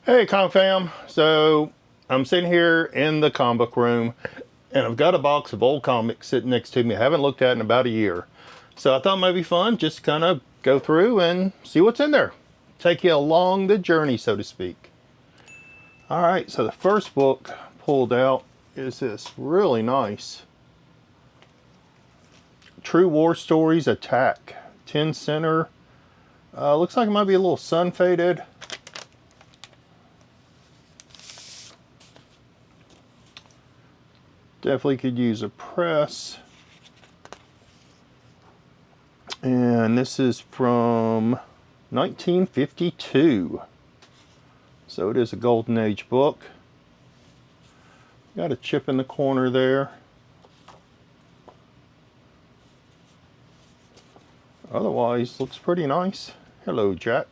Hey, comic fam. So I'm sitting here in the comic book room and I've got a box of old comics sitting next to me I haven't looked at in about a year. So I thought it might be fun just to kind of go through and see what's in there. Take you along the journey, so to speak. All right, so the first book pulled out is this really nice True War Stories Attack 10 center. Looks like it might be a little sun faded. Definitely could use a press. And this is from 1952. So it is a Golden Age book. Got a chip in the corner there. Otherwise, looks pretty nice. Hello, Jack.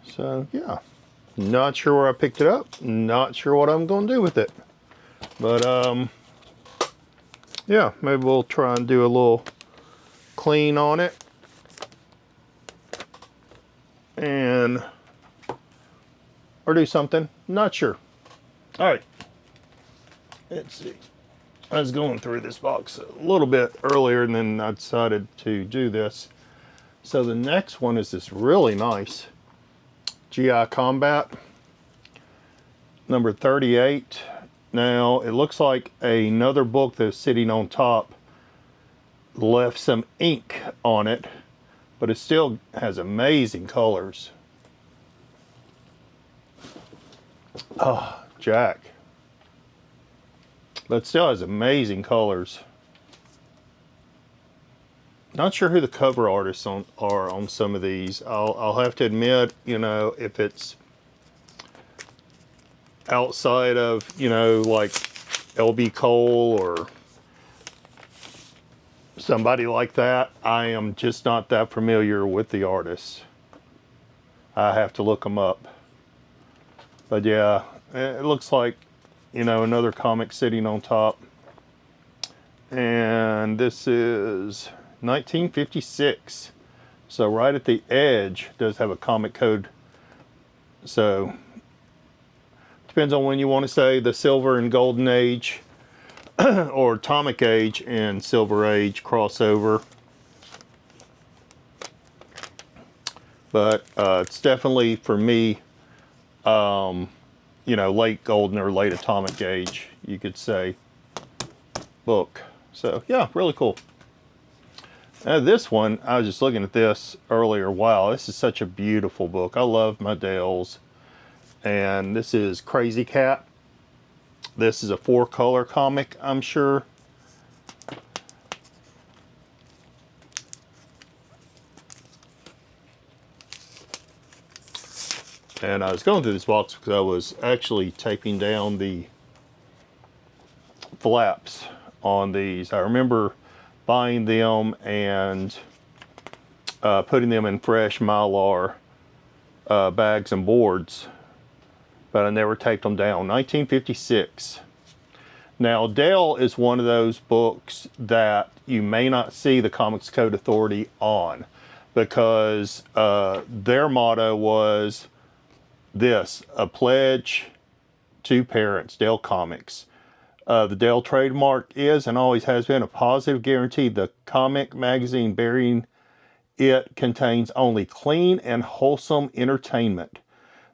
So, yeah. Not sure where I picked it up. Not sure what I'm going to do with it. But, yeah, maybe we'll try and do a little clean on it. And, or do something. Not sure. All right. Let's see. I was going through this box a little bit earlier and then I decided to do this. So the next one is this really nice GI Combat, number 38. Now, it looks like another book that's sitting on top left some ink on it, but it still has amazing colors. Oh, Jack. But it still has amazing colors. Not sure who the cover artists are on some of these. I'll have to admit, you know, if it's outside of, you know, like LB Cole or somebody like that, I am just not that familiar with the artists. I have to look them up. But yeah, it looks like, you know, another comic sitting on top. And this is 1956. So right at the edge does have a comic code. So depends on when you want to say the Silver and Golden Age or Atomic Age and Silver Age crossover. But it's definitely, for me, you know, late Golden or late Atomic Age, you could say, book. So yeah, really cool. Now this one, I was just looking at this earlier. Wow, this is such a beautiful book. I love my Dales. And this is Crazy Cat. This is a 4-color comic, I'm sure. And I was going through this box because I was actually taping down the flaps on these. I remember buying them and putting them in fresh Mylar bags and boards, but I never taped them down. 1956. Now, Dale is one of those books that you may not see the Comics Code Authority on, because their motto was this: a pledge to parents, Dale Comics. The Dale trademark is and always has been a positive guarantee the comic magazine bearing it contains only clean and wholesome entertainment.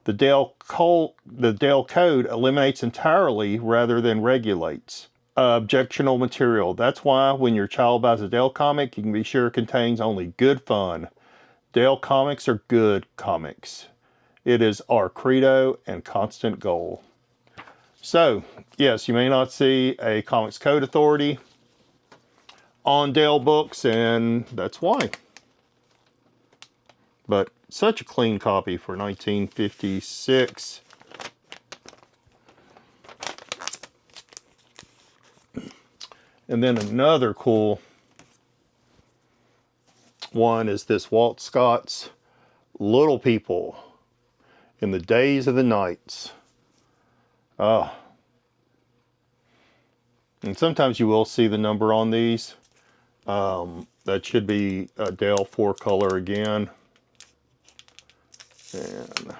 The Dale Code eliminates entirely rather than regulates objectionable material. That's why when your child buys a Dale comic, you can be sure it contains only good fun. Dale comics are good comics. It is our credo and constant goal. So, yes, you may not see a Comics Code Authority on Dale books, and that's why. But such a clean copy for 1956. And then another cool one is this Walt Scott's Little People in the Days of the Nights. Oh. And sometimes you will see the number on these. That should be a Dale 4-color again. And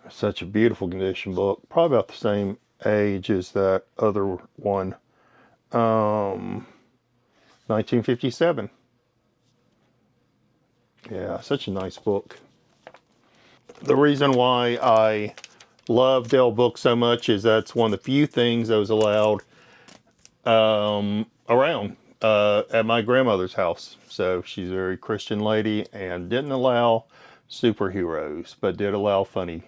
such a beautiful condition book. Probably about the same age as that other one. 1957. Yeah, such a nice book. The reason why I love Dell books so much is that's one of the few things that was allowed around at my grandmother's house. So she's a very Christian lady and didn't allow superheroes, but did allow funny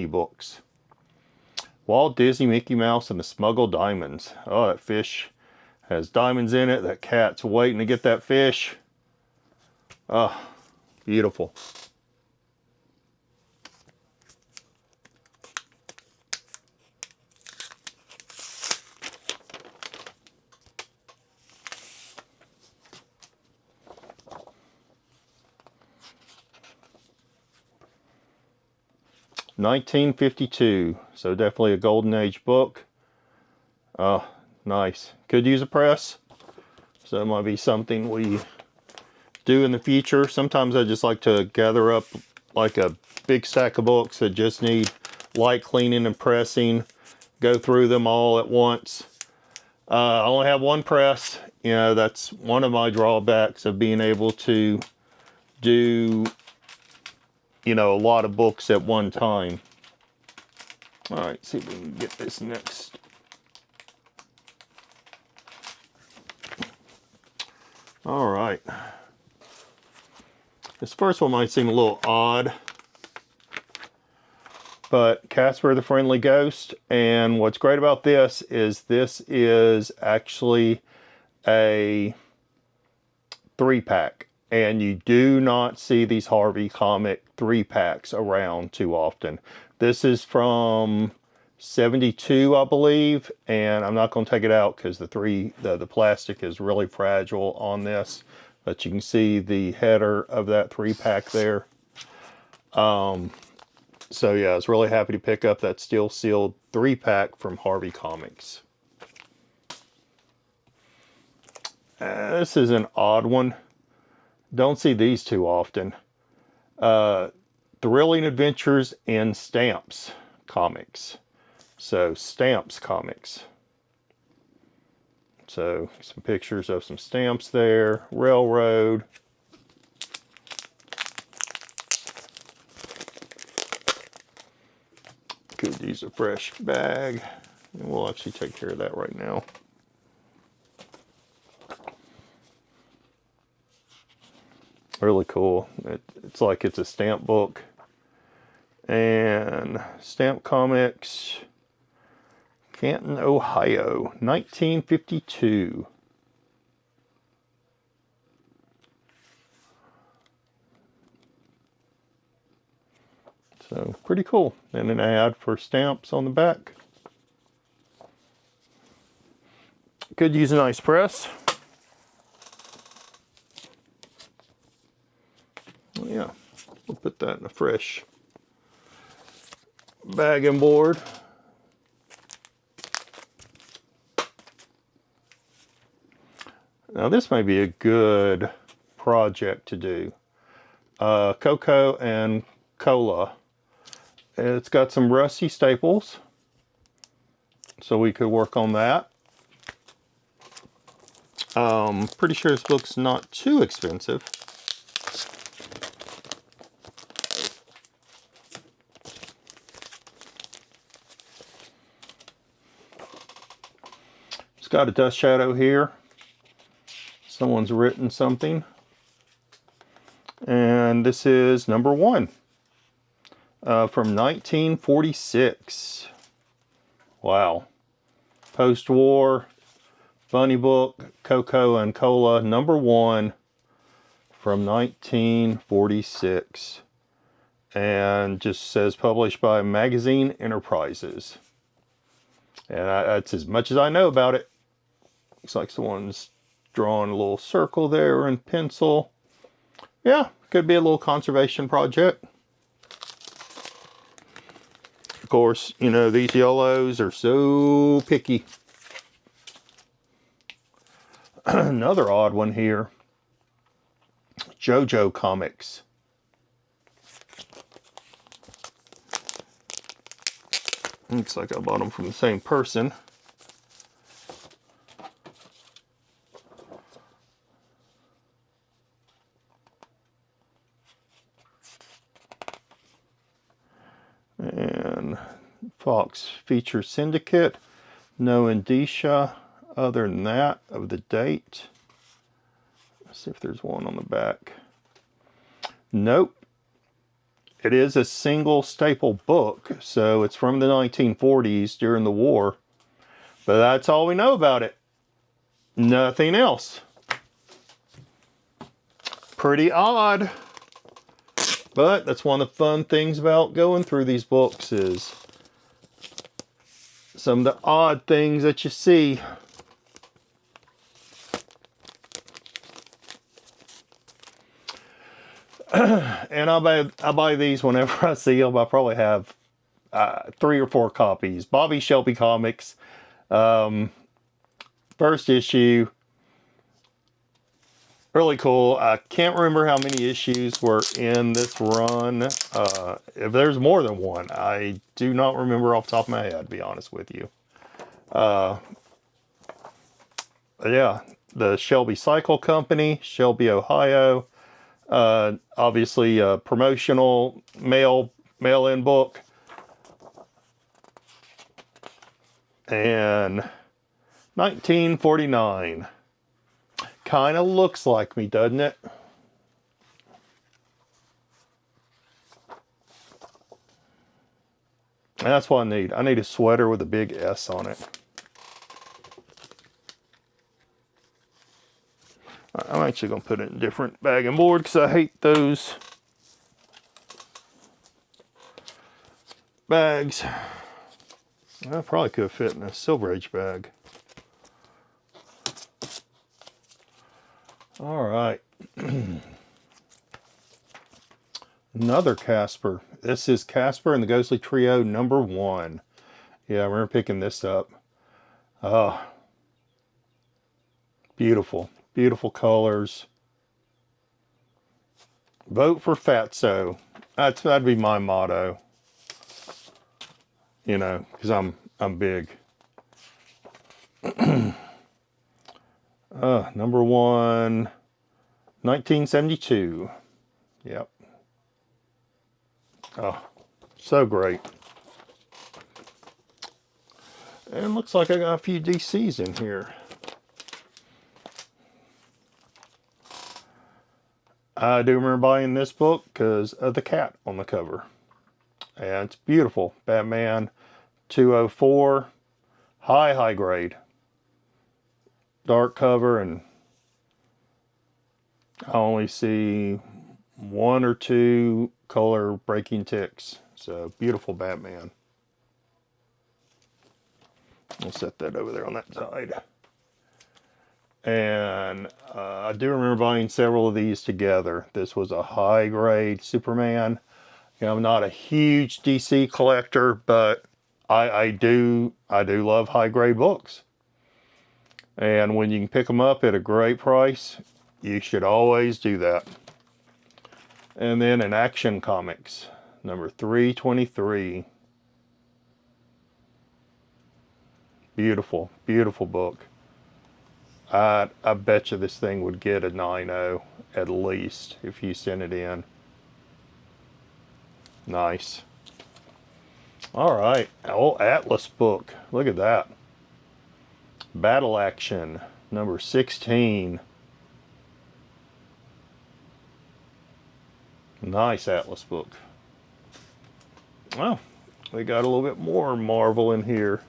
books. Walt Disney, Mickey Mouse, and the Smuggled Diamonds. Oh, that fish has diamonds in it. That cat's waiting to get that fish. Oh, beautiful. (1952). So definitely a golden age book. Oh, nice. Could use a press. So it might be something we do in the future. Sometimes I just like to gather up like a big stack of books that just need light cleaning and pressing. Go through them all at once. I only have one press. You know, that's one of my drawbacks of being able to do, you know, a lot of books at one time. All right, see if we can get this next. All right. This first one might seem a little odd, but Casper the Friendly Ghost. And what's great about this is actually a 3-pack. And you do not see these Harvey comic 3-packs around too often. This is from 72, I believe, and I'm not going to take it out because the plastic is really fragile on this. But you can see the header of that 3-pack there. So yeah, I was really happy to pick up that steel sealed 3-pack from Harvey Comics. This is an odd one. Don't see these too often. Thrilling Adventures in Stamps Comics. So Stamps Comics. So some pictures of some stamps there. Railroad. Could use a fresh bag. And we'll actually take care of that right now. Really cool. It's like it's a stamp book. And Stamp Comics, Canton, Ohio, 1952. So pretty cool. And an ad for stamps on the back. Could use a nice press. Well, yeah, we'll put that in a fresh bag and board. Now this may be a good project to do. Coco and Cola. It's got some rusty staples, so we could work on that. Pretty sure this book's not too expensive. It's got a dust shadow here. Someone's written something. And this is number 1 from 1946. Wow. Post-war funny book, Coco and Cola, number 1 from 1946. And just says published by Magazine Enterprises. And that's as much as I know about it. Looks like someone's drawing a little circle there in pencil. Yeah, could be a little conservation project. Of course, you know, these yellows are so picky. Another odd one here. JoJo Comics. Looks like I bought them from the same person. And Fox Feature Syndicate. No indicia other than that of the date. Let's see if there's one on the back. Nope. It is a single staple book, so it's from the 1940s during the war. But that's all we know about it. Nothing else. Pretty odd. But that's one of the fun things about going through these books is some of the odd things that you see. And I buy these whenever I see them. I probably have 3 or 4 copies. Bobby Shelby Comics, first issue. Really cool. I can't remember how many issues were in this run. If there's more than one, I do not remember off the top of my head, to be honest with you. Yeah, the Shelby Cycle Company, Shelby, Ohio. Obviously a promotional mail-in book. And 1949. Kind of looks like me, doesn't it? And that's what I need. I need a sweater with a big S on it. I'm actually going to put it in a different bag and board because I hate those bags. I probably could have fit in a Silver Age bag. All right. Another Casper. This is Casper and the Ghostly Trio #1. Yeah, I remember picking this up. Oh, beautiful. Beautiful colors. Vote for Fatso. That'd be my motto. You know, because I'm big. #1, 1972. Yep. Oh, so great. And looks like I got a few DCs in here. I do remember buying this book because of the cat on the cover. And it's beautiful. Batman 204. High grade. Dark cover, and I only see 1 or 2 color breaking ticks. So beautiful Batman. I'll set that over there on that side. And I do remember buying several of these together. This was a high grade Superman. You know, I'm not a huge DC collector, but I do love high grade books. And when you can pick them up at a great price, you should always do that. And then in Action Comics, #323. Beautiful, beautiful book. I bet you this thing would get a 9.0 at least if you send it in. Nice. All right, old Atlas book. Look at that. Battle Action, #16. Nice Atlas book. Well, we got a little bit more Marvel in here.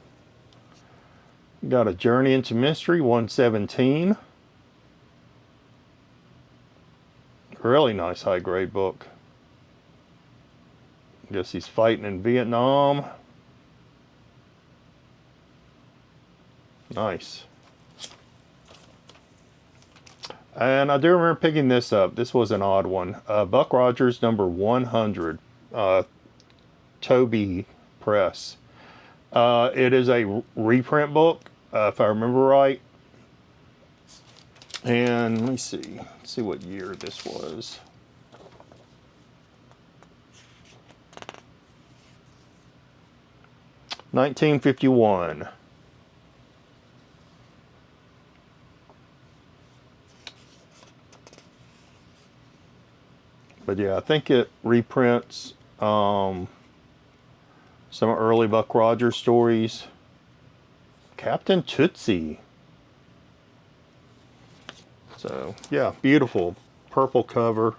Got a Journey into Mystery, 117. Really nice high grade book. Guess he's fighting in Vietnam. Nice. And I do remember picking this up. This was an odd one. Buck Rogers #100. Toby Press. It is a reprint book, if I remember right. And let me see. Let's see what year this was. $1951. But yeah, I think it reprints some early Buck Rogers stories. Captain Tootsie. So yeah, beautiful purple cover.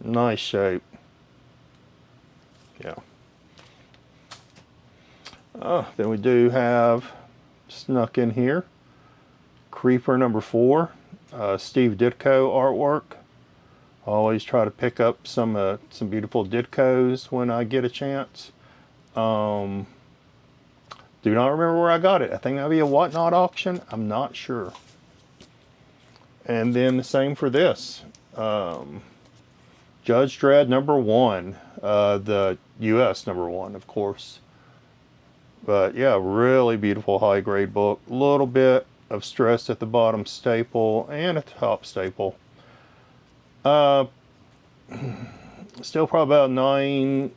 Nice shape. Yeah. Then we do have snuck in here Creeper #4, Steve Ditko artwork. I always try to pick up some beautiful Ditkos when I get a chance. Do not remember where I got it. I think that'll be a Whatnot auction. I'm not sure. And then the same for this. Judge Dredd #1, the US #1, of course. But yeah, really beautiful high grade book. A little bit of stress at the bottom staple and at the top staple. Still probably about 9,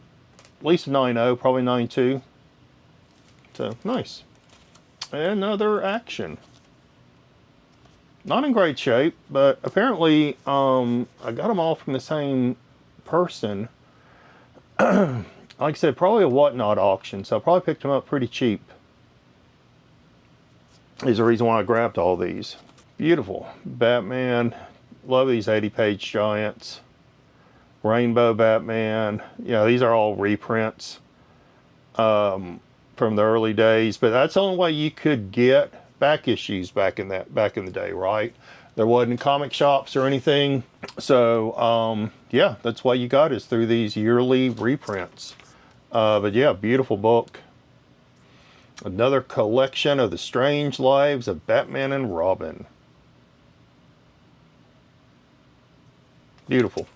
at least 9.0, probably 9.2. So nice. Another Action. Not in great shape, but apparently I got them all from the same person. Like I said, probably a Whatnot auction, so I probably picked them up pretty cheap. Is the reason why I grabbed all these. Beautiful. Batman. Love these 80-page giants. Rainbow Batman. Yeah, these are all reprints from the early days, but that's the only way you could get back issues back in the day, right? There wasn't comic shops or anything, so yeah, that's why you got is through these yearly reprints. But yeah, beautiful book. Another collection of the strange lives of Batman and Robin. Beautiful.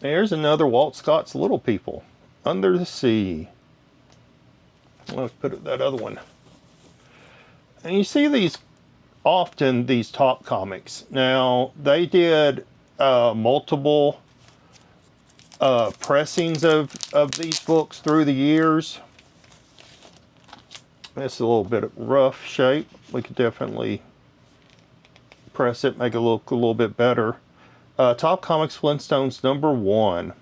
Here's another Walt Scott's Little People, Under the Sea. Let's put that other one. And you see these often, these top comics. Now, they did multiple pressings of these books through the years. It's a little bit of rough shape. We could definitely press it, make it look a little bit better. Top Comics Flintstones #1.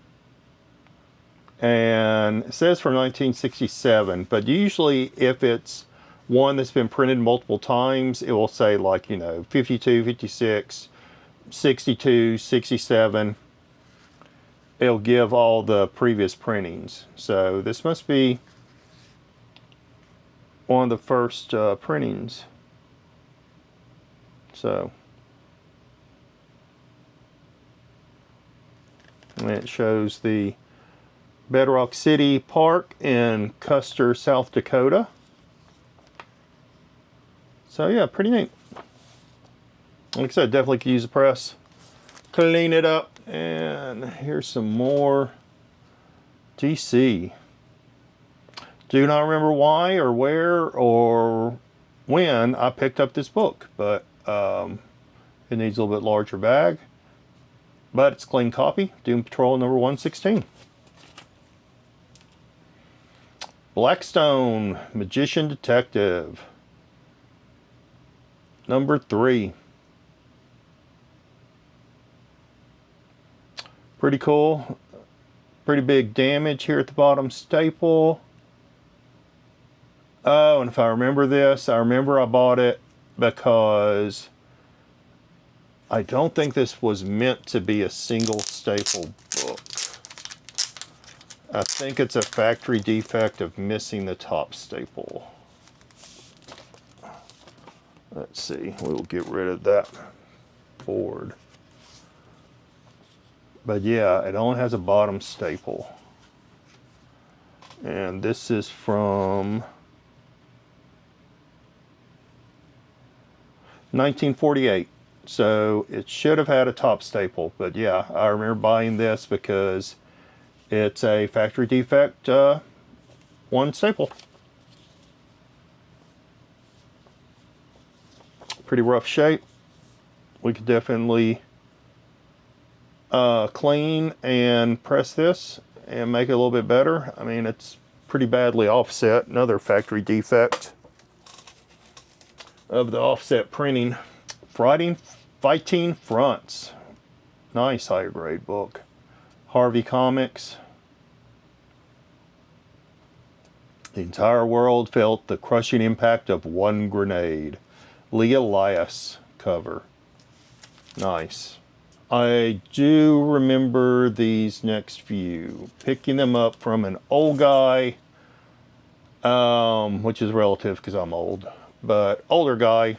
And it says from 1967, but usually if it's one that's been printed multiple times, it will say like, 52, 56, 62, 67. It'll give all the previous printings. So this must be one of the first printings. So, and it shows the Bedrock City Park in Custer, South Dakota. So yeah, pretty neat. Like I said, definitely could use a press. Clean it up. And here's some more DC. Do not remember why or where or when I picked up this book, but it needs a little bit larger bag. But it's a clean copy. Doom Patrol #116. Blackstone, Magician Detective. #3. Pretty cool. Pretty big damage here at the bottom staple. Oh, and if I remember this, I remember I bought it because I don't think this was meant to be a single staple book. I think it's a factory defect of missing the top staple. Let's see, we'll get rid of that board. But yeah, it only has a bottom staple. And this is from 1948. So it should have had a top staple. But yeah, I remember buying this because it's a factory defect one staple. Pretty rough shape. We could definitely clean and press this and make it a little bit better. I mean, it's pretty badly offset. Another factory defect of the offset printing. Fighting Fronts. Nice higher grade book. Harvey Comics. The entire world felt the crushing impact of one grenade. Lee Elias cover. Nice. I do remember these next few. Picking them up from an old guy, which is relative because I'm old, but older guy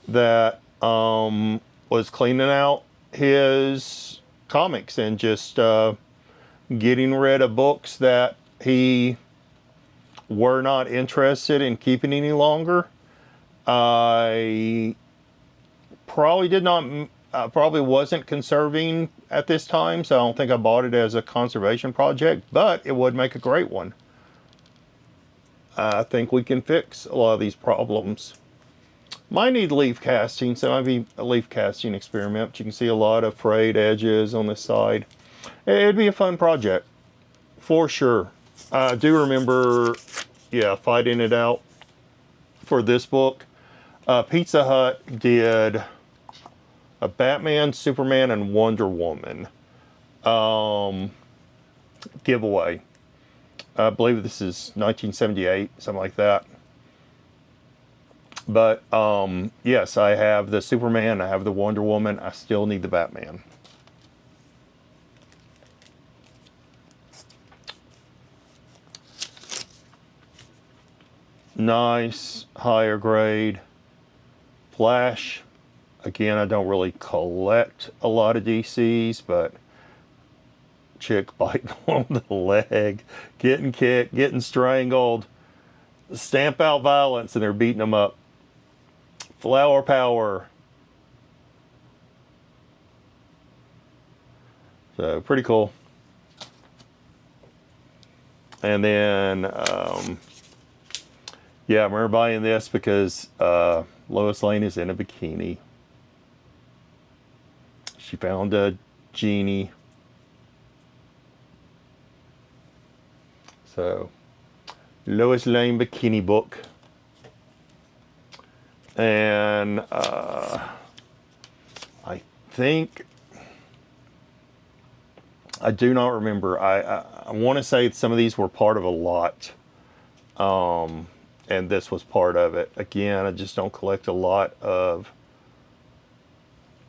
that was cleaning out his comics and just getting rid of books that he were not interested in keeping any longer. I probably wasn't conserving at this time, so I don't think I bought it as a conservation project, but it would make a great one. I think we can fix a lot of these problems. Might need leaf casting, so it might be a leaf casting experiment. You can see a lot of frayed edges on this side. It'd be a fun project, for sure. I do remember, yeah, fighting it out for this book. Pizza Hut did a Batman, Superman, and Wonder Woman giveaway. I believe this is 1978, something like that. But yes, I have the Superman, I have the Wonder Woman, I still need the Batman. Nice, higher grade. Flash. Again, I don't really collect a lot of DCs, but chick biting on the leg, getting kicked, getting strangled, stamp out violence, and they're beating them up. Flower Power. So pretty cool. And then, yeah, I remember buying this because Lois Lane is in a bikini. She found a genie. So, Lois Lane bikini book. And I think, I do not remember. I want to say some of these were part of a lot. And this was part of it. Again, I just don't collect a lot of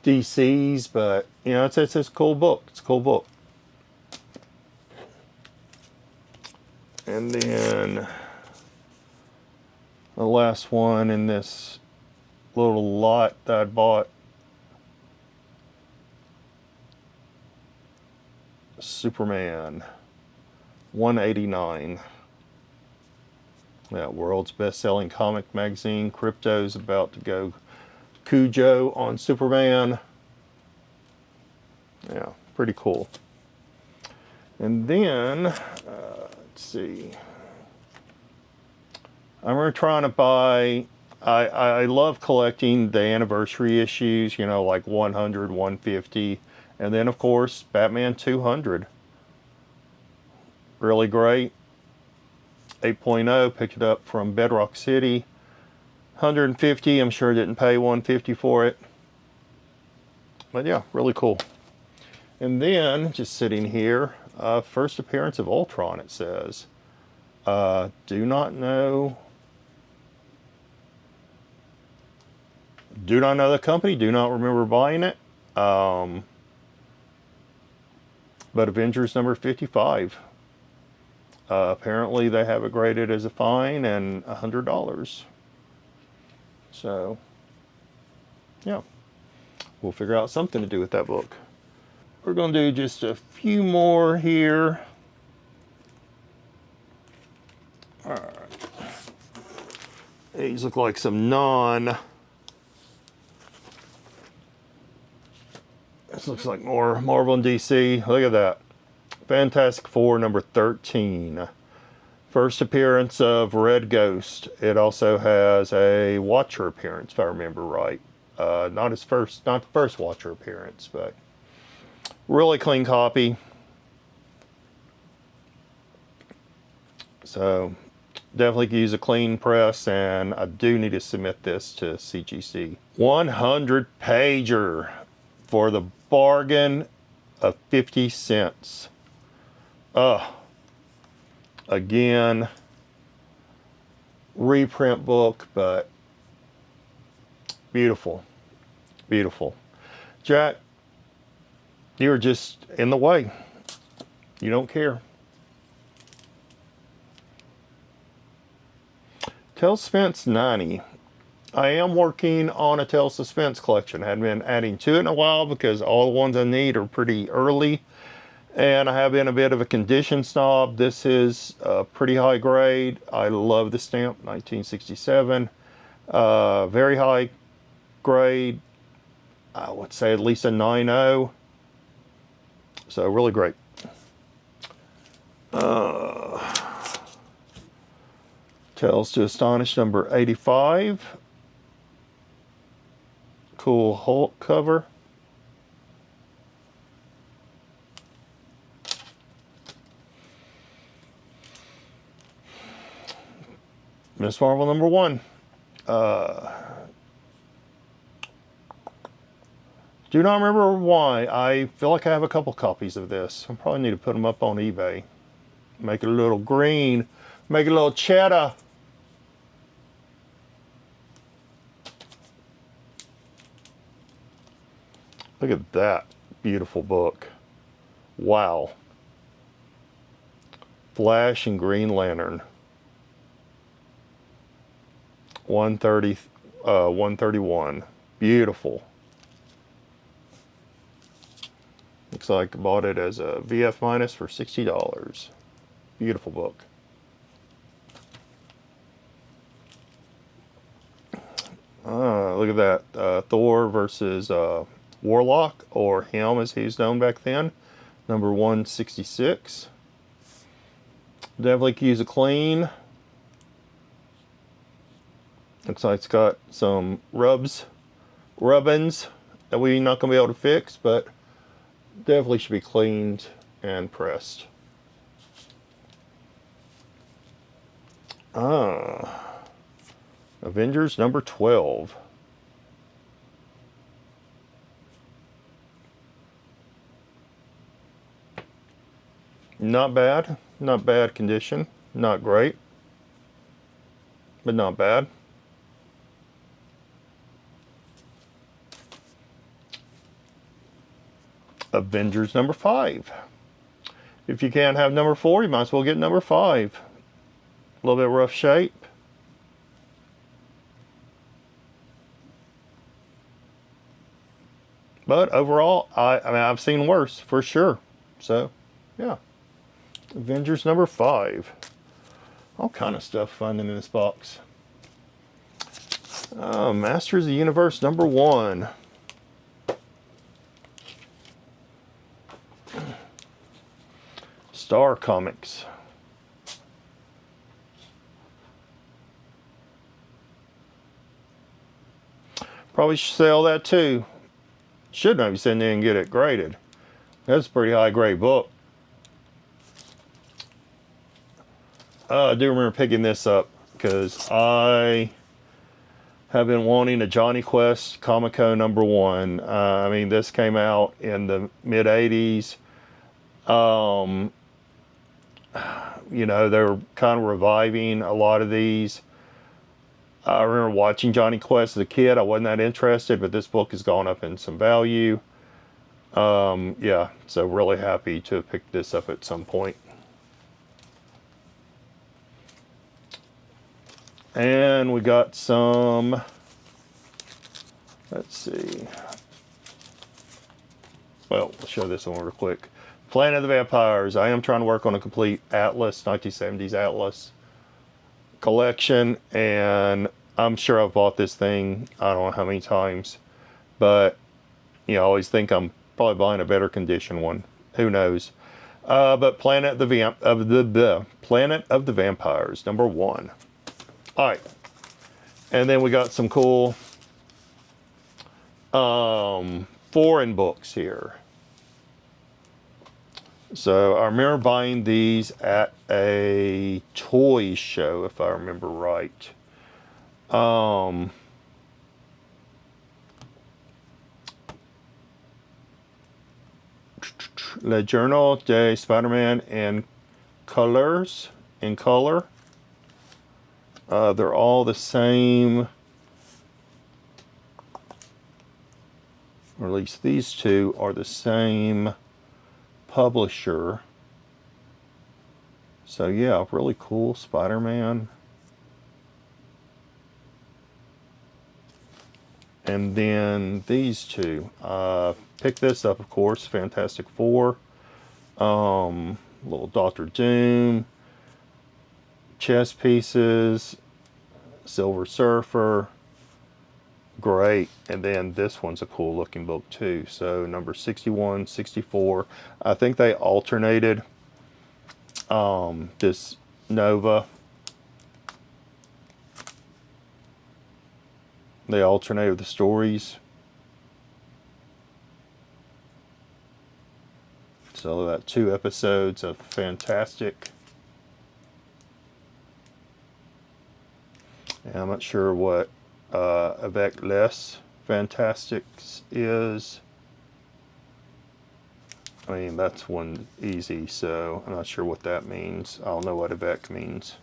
DCs, but you know, it's a cool book. It's a cool book. And then the last one in this little lot that I bought, Superman 189. Yeah, world's best-selling comic magazine. Crypto's about to go Cujo on Superman. Yeah, pretty cool. And then, let's see. I remember trying to buy, I love collecting the anniversary issues, you know, like 100, 150. And then, of course, Batman 200. Really great. 8.0, picked it up from Bedrock City. 150, I'm sure I didn't pay 150 for it. But yeah, really cool. And then, just sitting here, first appearance of Ultron, it says. Do not know the company, do not remember buying it. But Avengers number 55. Apparently they have it graded as a fine and $100. So, yeah, we'll figure out something to do with that book. We're going to do just a few more here. All right. These look like some This looks like more Marvel and DC. Look at that. Fantastic Four number 13. First appearance of Red Ghost. It also has a Watcher appearance, if I remember right. Not the first Watcher appearance, but really clean copy. So definitely could use a clean press, and I do need to submit this to CGC. 100 pager for the bargain of 50 cents. Again, reprint book, but beautiful, beautiful. Jack, you're just in the way. You don't care. Tales Suspense 90. I am working on a Tales Suspense collection. I hadn't been adding to it in a while because all the ones I need are pretty early. And I have been a bit of a condition snob. This is a pretty high grade. I love the stamp, 1967. Very high grade. I would say at least a 9.0. So really great. Tales to Astonish number 85. Cool Hulk cover. Miss Marvel number 1. Do not remember why. I feel like I have a couple copies of this. I probably need to put them up on eBay. Make it a little green. Make it a little cheddar. Look at that beautiful book. Wow. Flash and Green Lantern. 131. Beautiful. Looks like I bought it as a VF minus for $60. Beautiful book. Look at that. Thor versus Warlock, or him as he's known back then. Number 166. Definitely could use a clean. Looks like it's got some rubbins that we're not going to be able to fix, but definitely should be cleaned and pressed. Avengers number 12. Not bad. Not bad condition. Not great, but not bad. Avengers number 5. If you can't have number 4, you might as well get number 5. A little bit rough shape. But overall, I mean, I've seen worse for sure. So, yeah. Avengers number 5. All kind of stuff finding in this box. Masters of the Universe number 1. Star Comics. Probably should sell that too. Should maybe send in and get it graded. That's a pretty high grade book. I do remember picking this up because I have been wanting a Johnny Quest Comico number 1. I mean, this came out in the mid 80s. You know, they were kind of reviving a lot of these. I remember watching Johnny Quest as a kid. I wasn't that interested, but this book has gone up in some value. Yeah, so really happy to have picked this up at some point. And we got some, let's see. Well, I'll show this one real quick. Planet of the Vampires. I am trying to work on a complete Atlas, 1970s Atlas collection, and I'm sure I've bought this thing, I don't know how many times, but you know, I always think I'm probably buying a better condition one. Who knows? But Planet of the Vampires, #1. All right, and then we got some cool foreign books here. So I remember buying these at a toy show, if I remember right. Le Journal de Spider-Man in color. They're all the same, or at least these two are the same publisher. So yeah, really cool Spider-Man. And then these two. Picked this up, of course, Fantastic Four. Little Doctor Doom. Chess pieces. Silver Surfer. Great. And then this one's a cool looking book too. So number 61, 64. I think they alternated this Nova. They alternated the stories. So that 2 episodes of Fantastic. And I'm not sure what Avec Les Fantastics is. I mean, that's one easy, so I'm not sure what that means. I don't know what Avec means.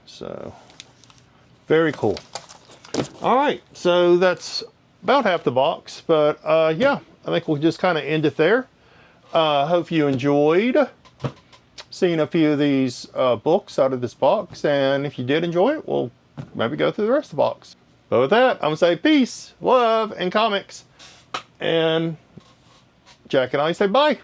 So, very cool. All right, so that's about half the box, but yeah, I think we'll just kind of end it there. Hope you enjoyed seeing a few of these books out of this box, and if you did enjoy it, we'll maybe go through the rest of the box. But with that, I'm gonna say peace, love, and comics, and Jack and I say bye.